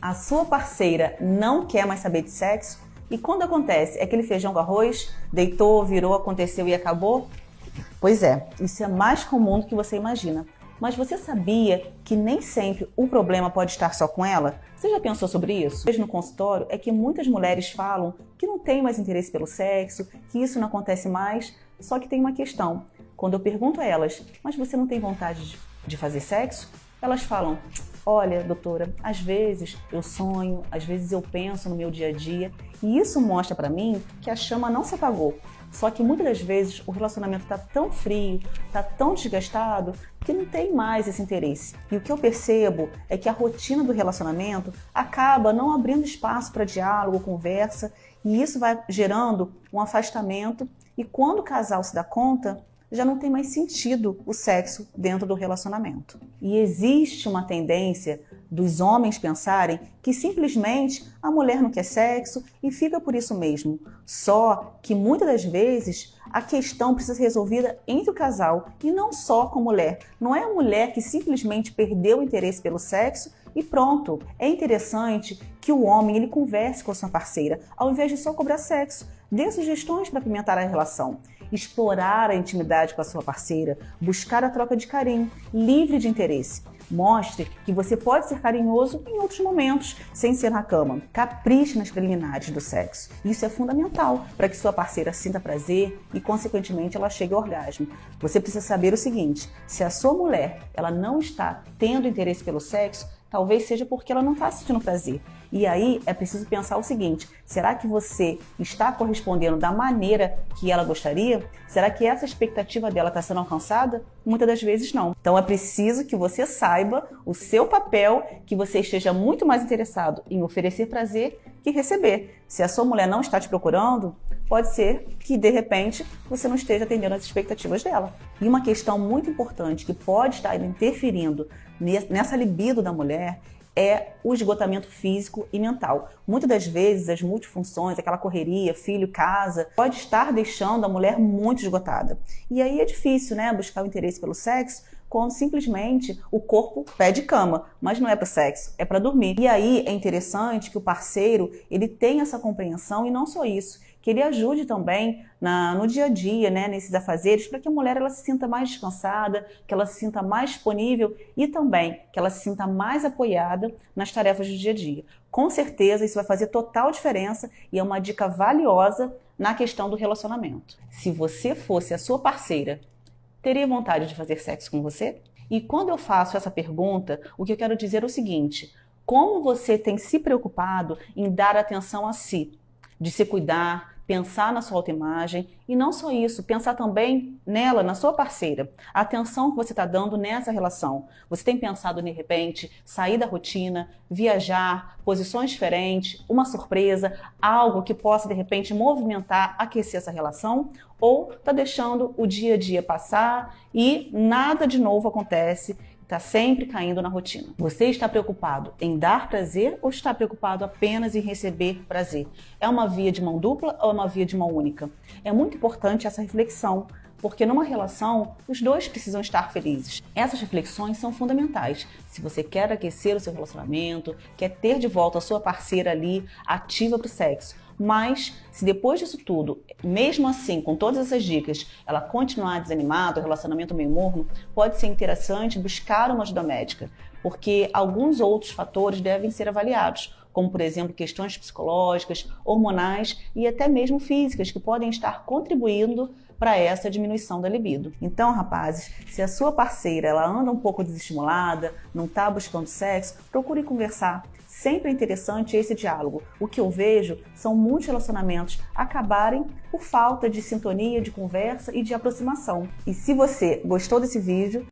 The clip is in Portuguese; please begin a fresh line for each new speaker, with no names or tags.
A sua parceira não quer mais saber de sexo? E quando acontece, é aquele feijão com arroz, deitou, virou, aconteceu e acabou? Pois é, isso é mais comum do que você imagina. Mas você sabia que nem sempre o problema pode estar só com ela? Você já pensou sobre isso? Hoje no consultório é que muitas mulheres falam que não têm mais interesse pelo sexo, que isso não acontece mais, só que tem uma questão. Quando eu pergunto a elas, mas você não tem vontade de fazer sexo? Elas falam, olha, doutora, às vezes eu sonho, às vezes eu penso no meu dia a dia, e isso mostra pra mim que a chama não se apagou. Só que muitas das vezes o relacionamento está tão frio, está tão desgastado, que não tem mais esse interesse. E o que eu percebo é que a rotina do relacionamento acaba não abrindo espaço para diálogo, conversa, e isso vai gerando um afastamento, e quando o casal se dá conta, já não tem mais sentido o sexo dentro do relacionamento. E existe uma tendência dos homens pensarem que simplesmente a mulher não quer sexo e fica por isso mesmo. Só que muitas das vezes a questão precisa ser resolvida entre o casal e não só com a mulher. Não é a mulher que simplesmente perdeu o interesse pelo sexo e pronto. É interessante que o homem ele converse com a sua parceira, ao invés de só cobrar sexo. Dê sugestões para apimentar a relação. Explorar a intimidade com a sua parceira, buscar a troca de carinho, livre de interesse. Mostre que você pode ser carinhoso em outros momentos, sem ser na cama. Capriche nas preliminares do sexo. Isso é fundamental para que sua parceira sinta prazer e, consequentemente, ela chegue ao orgasmo. Você precisa saber o seguinte, se a sua mulher ela não está tendo interesse pelo sexo, talvez seja porque ela não está sentindo prazer. E aí é preciso pensar o seguinte, será que você está correspondendo da maneira que ela gostaria? Será que essa expectativa dela está sendo alcançada? Muitas das vezes não. Então é preciso que você saiba o seu papel, que você esteja muito mais interessado em oferecer prazer que receber. Se a sua mulher não está te procurando, pode ser que de repente você não esteja atendendo às expectativas dela. E uma questão muito importante que pode estar interferindo nessa libido da mulher é o esgotamento físico e mental. Muitas das vezes as multifunções, aquela correria, filho, casa, pode estar deixando a mulher muito esgotada. E aí é difícil, né, buscar o interesse pelo sexo quando simplesmente o corpo pede cama, mas não é para sexo, é para dormir. E aí é interessante que o parceiro ele tenha essa compreensão e não só isso, que ele ajude também no dia a dia, né, nesses afazeres, para que a mulher ela se sinta mais descansada, que ela se sinta mais disponível e também que ela se sinta mais apoiada nas tarefas do dia a dia. Com certeza isso vai fazer total diferença e é uma dica valiosa na questão do relacionamento. Se você fosse a sua parceira, teria vontade de fazer sexo com você? E quando eu faço essa pergunta, o que eu quero dizer é o seguinte, como você tem se preocupado em dar atenção a si? De se cuidar, pensar na sua autoimagem e não só isso, pensar também nela, na sua parceira. A atenção que você está dando nessa relação. Você tem pensado, de repente, sair da rotina, viajar, posições diferentes, uma surpresa, algo que possa, de repente, movimentar, aquecer essa relação? Ou está deixando o dia a dia passar e nada de novo acontece? Está sempre caindo na rotina. Você está preocupado em dar prazer ou está preocupado apenas em receber prazer? É uma via de mão dupla ou é uma via de mão única? É muito importante essa reflexão, porque numa relação, os dois precisam estar felizes. Essas reflexões são fundamentais. Se você quer aquecer o seu relacionamento, quer ter de volta a sua parceira ali ativa para o sexo, mas se depois disso tudo, mesmo assim, com todas essas dicas, ela continuar desanimada, o relacionamento meio morno, pode ser interessante buscar uma ajuda médica, porque alguns outros fatores devem ser avaliados, como por exemplo questões psicológicas, hormonais e até mesmo físicas, que podem estar contribuindo para essa diminuição da libido. Então, rapazes, se a sua parceira ela anda um pouco desestimulada, não está buscando sexo, procure conversar. Sempre é interessante esse diálogo. O que eu vejo são muitos relacionamentos acabarem por falta de sintonia, de conversa e de aproximação. E se você gostou desse vídeo,